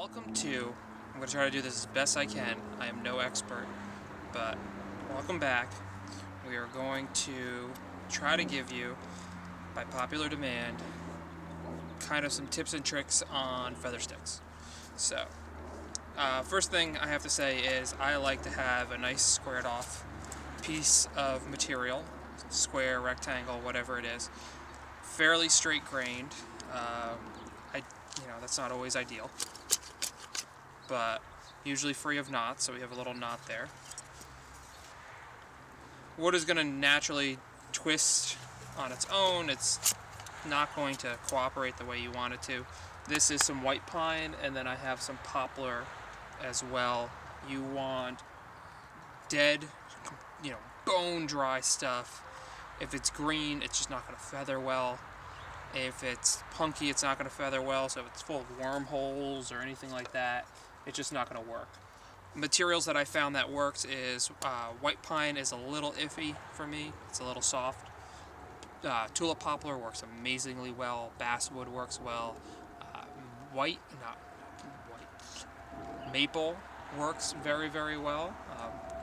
welcome to, I'm going to try to do this as best I can. I am no expert, but welcome back. We are going to try to give you, by popular demand, kind of some tips and tricks on feather sticks. So, first thing I have to say is I like to have a nice squared off piece of material, square, rectangle, whatever it is, fairly straight grained. That's not always ideal, but usually free of knots, so we have a little knot there. Wood is going to naturally twist on its own. It's not going to cooperate the way you want it to. This is some white pine, and then I have some poplar as well. You want dead, bone dry stuff. If it's green, it's just not going to feather well. If it's punky, it's not going to feather well. So if it's full of wormholes or anything like that, it's just not going to work. Materials that I found that works is white pine is a little iffy for me. It's a little soft. Tulip poplar works amazingly well. Basswood works well. Maple works very, very well.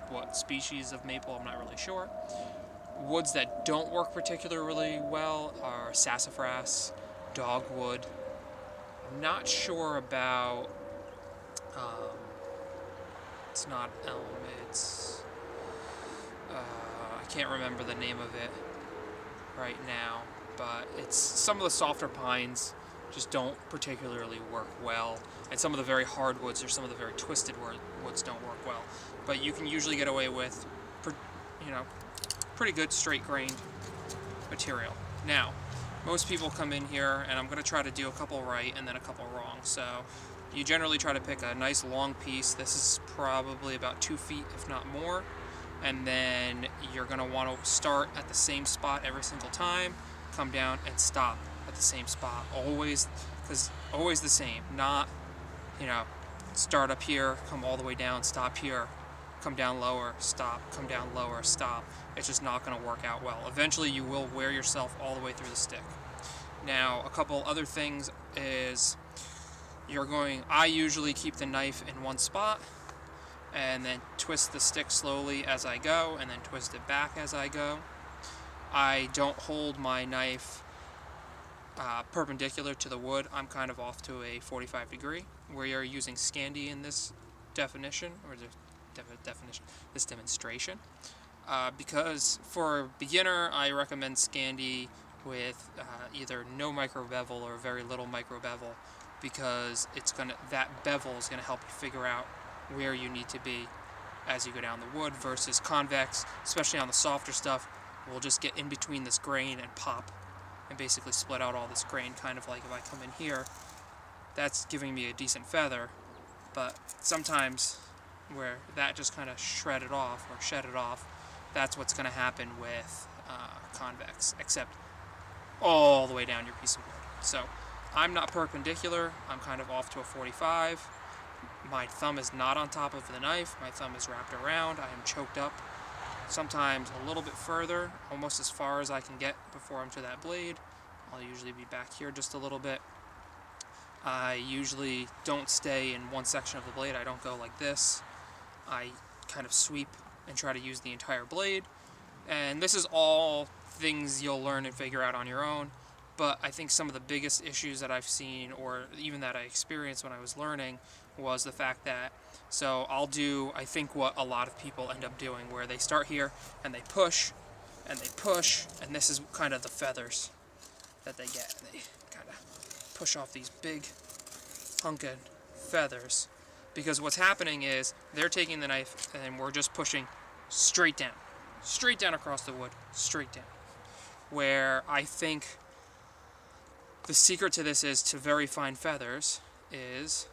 What species of maple, I'm not really sure. Woods that don't work particularly well are sassafras, dogwood. I'm not sure about, it's not elm, it's, I can't remember the name of it right now, but it's some of the softer pines just don't particularly work well, and some of the very hard woods or some of the very twisted woods don't work well. But you can usually get away with, pretty good straight grained material. Now, most people come in here, and I'm going to try to do a couple right and then a couple wrong. So you generally try to pick a nice long piece. This is probably about 2 feet, if not more. And then you're going to want to start at the same spot every single time, come down and stop at the same spot. Always the same. Not, start up here, come all the way down, stop here, come down lower, stop, come down lower, stop. It's just not going to work out well. Eventually you will wear yourself all the way through the stick. Now, a couple other things is I usually keep the knife in one spot and then twist the stick slowly as I go and then twist it back as I go. I don't hold my knife perpendicular to the wood. I'm kind of off to a 45 degree. We are using Scandi in this definition, or this demonstration, because for a beginner I recommend Scandi with either no micro bevel or very little micro bevel, because that bevel is going to help you figure out where you need to be as you go down the wood, versus convex, especially on the softer stuff, will just get in between this grain and pop and basically split out all this grain. Kind of like if I come in here, that's giving me a decent feather, but sometimes where that just kind of shed it off, that's what's going to happen with convex, except all the way down your piece of wood. So I'm not perpendicular, I'm kind of off to a 45. My thumb is not on top of the knife, my thumb is wrapped around, I am choked up, sometimes a little bit further, almost as far as I can get before I'm to that blade. I'll usually be back here just a little bit. I usually don't stay in one section of the blade, I don't go like this. I kind of sweep and try to use the entire blade, and this is all things you'll learn and figure out on your own. But I think some of the biggest issues that I've seen, or even that I experienced when I was learning, was the fact that, so I'll do, I think, what a lot of people end up doing, where they start here and they push and they push, and this is kind of the feathers that they get. They kind of push off these big hunkin' feathers, because what's happening is they're taking the knife and we're just pushing straight down across the wood, straight down. Where I think the secret to this is to very fine feathers is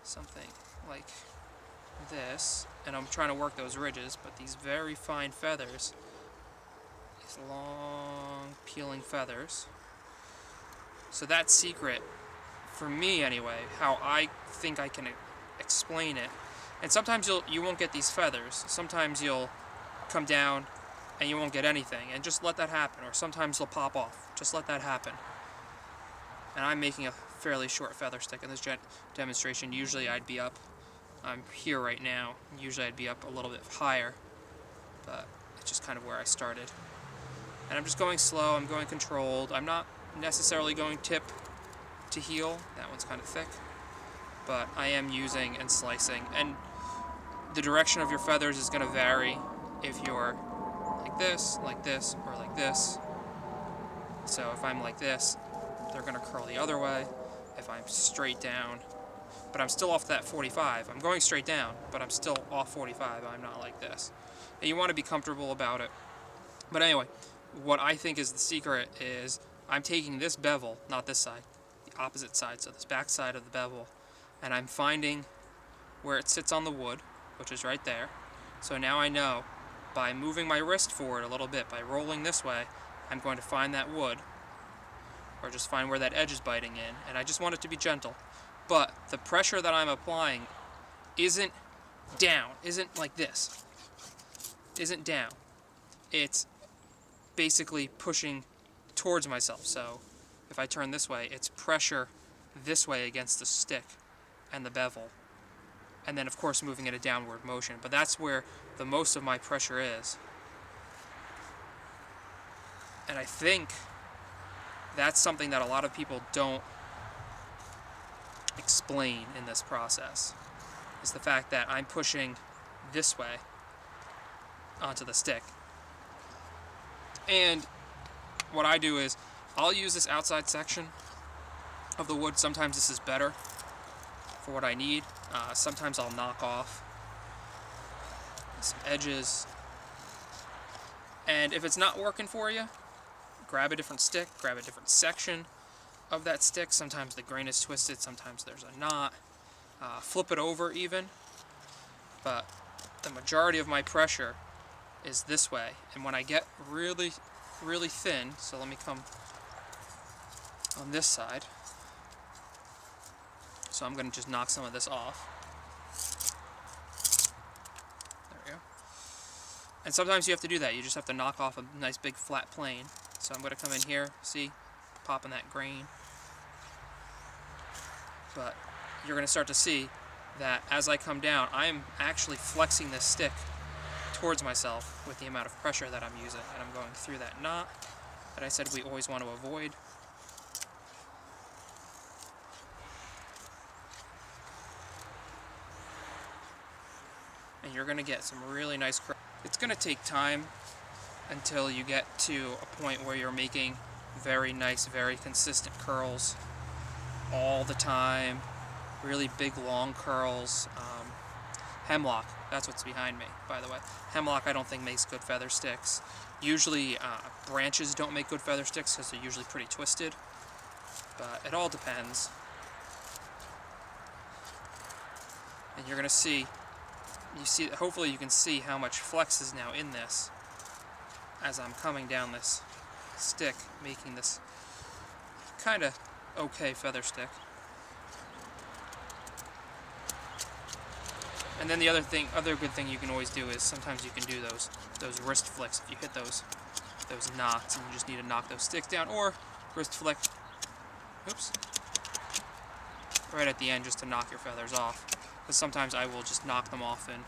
something like this, and I'm trying to work those ridges, but these very fine feathers, these long peeling feathers. So that secret, for me anyway, how I think I can explain it, and sometimes you won't get these feathers, sometimes you'll come down and you won't get anything, and just let that happen, or sometimes they'll pop off, just let that happen. And I'm making a fairly short feather stick in this demonstration. Usually I'd be up, I'm here right now, usually I'd be up a little bit higher, but it's just kind of where I started. And I'm just going slow, I'm going controlled, I'm not necessarily going tip to heel, that one's kind of thick, but I am using and slicing, and the direction of your feathers is going to vary if you're like this, or like this. So if I'm like this, they're going to curl the other way. If I'm straight down, but I'm still off that 45. I'm going straight down, but I'm still off 45. I'm not like this. And you want to be comfortable about it. But anyway, what I think is the secret is I'm taking this bevel, not this side, the opposite side, so this back side of the bevel, and I'm finding where it sits on the wood, which is right there. So now I know by moving my wrist forward a little bit, by rolling this way, I'm going to find that wood, or just find where that edge is biting in, and I just want it to be gentle. But the pressure that I'm applying isn't down, isn't like this, isn't down. It's basically pushing towards myself. So if I turn this way, it's pressure this way against the stick and the bevel, and then of course moving in a downward motion. But that's where the most of my pressure is. And I think that's something that a lot of people don't explain in this process, is the fact that I'm pushing this way onto the stick. And what I do is I'll use this outside section of the wood. Sometimes this is better for what I need. Sometimes I'll knock off some edges. And if it's not working for you, grab a different stick, grab a different section of that stick. Sometimes the grain is twisted, sometimes there's a knot. Flip it over even. But the majority of my pressure is this way. And when I get really, really thin, so let me come on this side. So I'm going to just knock some of this off. There we go. And sometimes you have to do that. You just have to knock off a nice big flat plane. So I'm going to come in here, see, popping that grain. But you're going to start to see that as I come down, I'm actually flexing this stick towards myself with the amount of pressure that I'm using. And I'm going through that knot that I said we always want to avoid. And you're going to get some really nice curls. It's going to take time until you get to a point where you're making very nice, very consistent curls all the time. Really big, long curls. Hemlock, that's what's behind me, by the way. Hemlock I don't think makes good feather sticks. Usually branches don't make good feather sticks because they're usually pretty twisted. But it all depends. And you're going to see, hopefully you can see how much flex is now in this as I'm coming down this stick, making this kind of okay feather stick. And then the other good thing you can always do is sometimes you can do those wrist flicks if you hit those knots and you just need to knock those sticks down, or wrist flick, oops, right at the end just to knock your feathers off. Because sometimes I will just knock them off in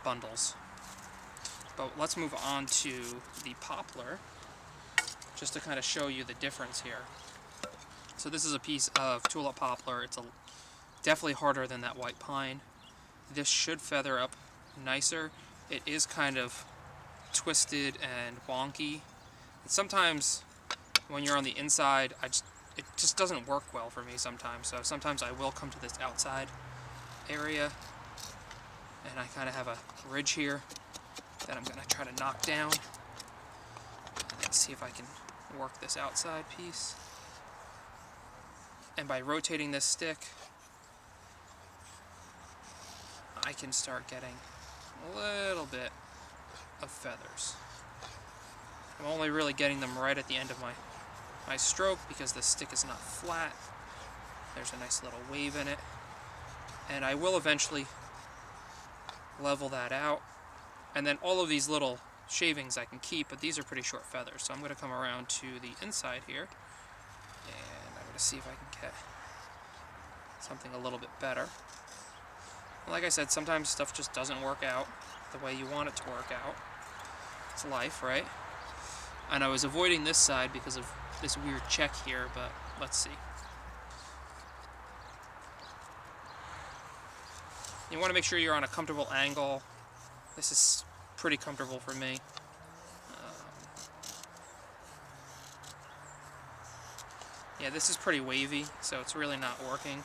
bundles. But let's move on to the poplar, just to kind of show you the difference here. So this is a piece of tulip poplar. It's definitely harder than that white pine. This should feather up nicer. It is kind of twisted and wonky. And sometimes when you're on the inside, it just doesn't work well for me sometimes. So sometimes I will come to this outside area, and I kind of have a ridge here that I'm going to try to knock down. Let's see if I can work this outside piece. And by rotating this stick, I can start getting a little bit of feathers. I'm only really getting them right at the end of my stroke because the stick is not flat. There's a nice little wave in it. And I will eventually level that out. And then all of these little shavings I can keep, but these are pretty short feathers. So I'm going to come around to the inside here. And I'm going to see if I can get something a little bit better. Like I said, sometimes stuff just doesn't work out the way you want it to work out. It's life, right? And I was avoiding this side because of this weird check here, but let's see. You want to make sure you're on a comfortable angle. This is pretty comfortable for me. Yeah, this is pretty wavy, so it's really not working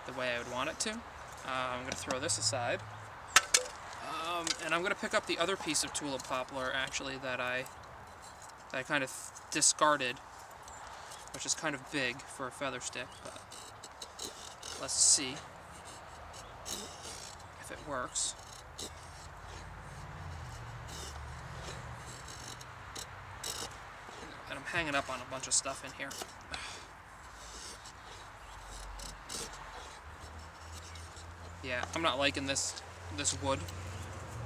the way I would want it to. I'm going to throw this aside. And I'm going to pick up the other piece of tulip poplar, actually, that I kind of discarded, which is kind of big for a feather stick, but let's see if it works. And I'm hanging up on a bunch of stuff in here. Yeah, I'm not liking this wood,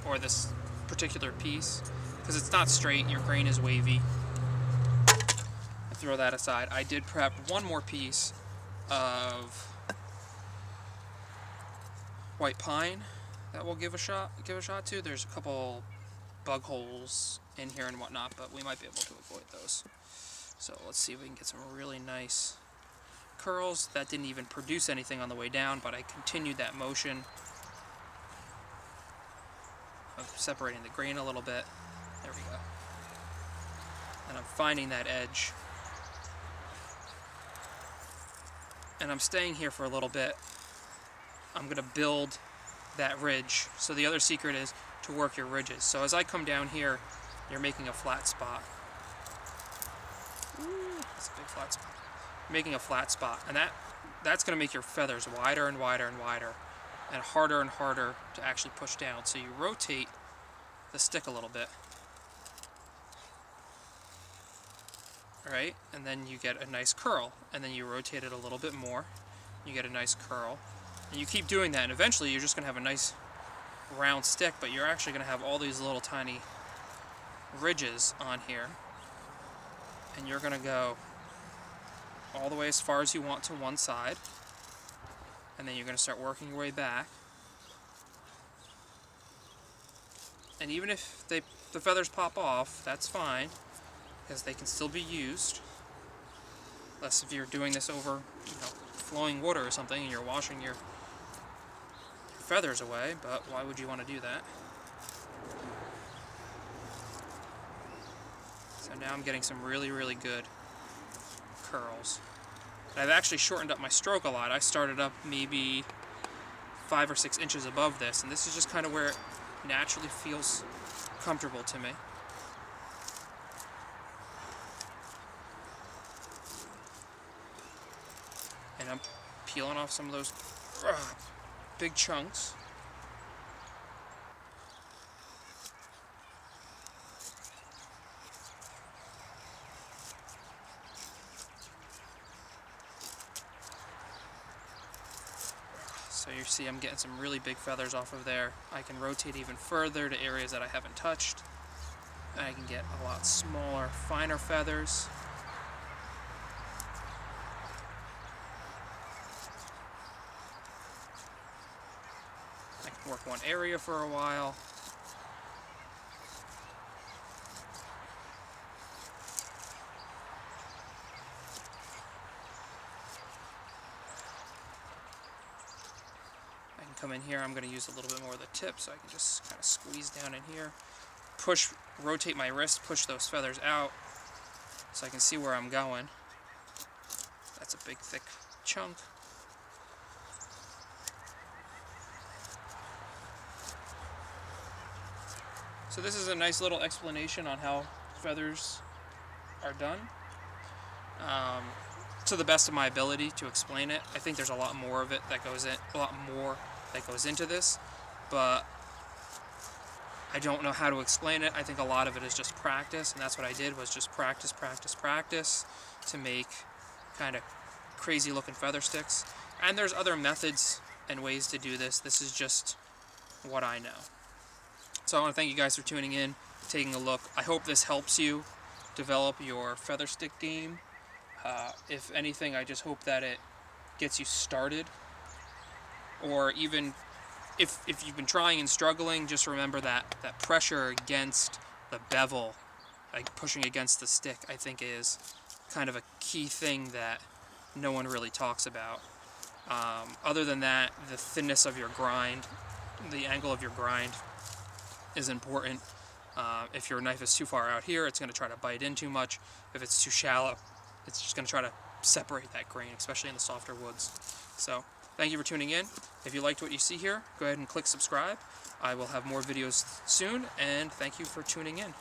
or this particular piece, because it's not straight, your grain is wavy. I throw that aside. I did prep one more piece of white pine that we'll give a shot to. There's a couple bug holes in here and whatnot, but we might be able to avoid those. So let's see if we can get some really nice curls. That didn't even produce anything on the way down, but I continued that motion of separating the grain a little bit. There we go. And I'm finding that edge. And I'm staying here for a little bit. I'm going to build that ridge. So the other secret is to work your ridges. So as I come down here, you're making a flat spot. Ooh, that's a big flat spot. Making a flat spot, and that's going to make your feathers wider and wider and wider, and harder to actually push down. So you rotate the stick a little bit, right? And then you get a nice curl, and then you rotate it a little bit more, you get a nice curl, and you keep doing that, and eventually you're just going to have a nice round stick, but you're actually going to have all these little tiny ridges on here, and you're going to go all the way as far as you want to one side, and then you're going to start working your way back. And even if the feathers pop off, that's fine, because they can still be used. Unless if you're doing this over, flowing water or something, and you're washing your feathers away, but why would you want to do that? So now I'm getting some really, really good curls. And I've actually shortened up my stroke a lot. I started up maybe 5 or 6 inches above this, and this is just kind of where it naturally feels comfortable to me. And I'm peeling off some of those big chunks. So you see I'm getting some really big feathers off of there. I can rotate even further to areas that I haven't touched. And I can get a lot smaller, finer feathers. I can work one area for a while. Come in here, I'm going to use a little bit more of the tip, so I can just kind of squeeze down in here, rotate my wrist, push those feathers out, so I can see where I'm going. That's a big, thick chunk. So this is a nice little explanation on how feathers are done. To the best of my ability to explain it. I think there's a lot more of it that goes in, that goes into this, but I don't know how to explain it. I think a lot of it is just practice, and that's what I did, was just practice to make kind of crazy looking feather sticks. And there's other methods and ways to do this. This is just what I know. So I want to thank you guys for tuning in, taking a look. I hope this helps you develop your feather stick game. If anything, I just hope that it gets you started, or even if you've been trying and struggling, just remember that pressure against the bevel, like pushing against the stick, I think is kind of a key thing that no one really talks about. Other than that, the thinness of your grind, the angle of your grind is important. If your knife is too far out here, it's going to try to bite in too much. If it's too shallow, it's just going to try to separate that grain, especially in the softer woods. So, thank you for tuning in. If you liked what you see here, go ahead and click subscribe. I will have more videos soon, and thank you for tuning in.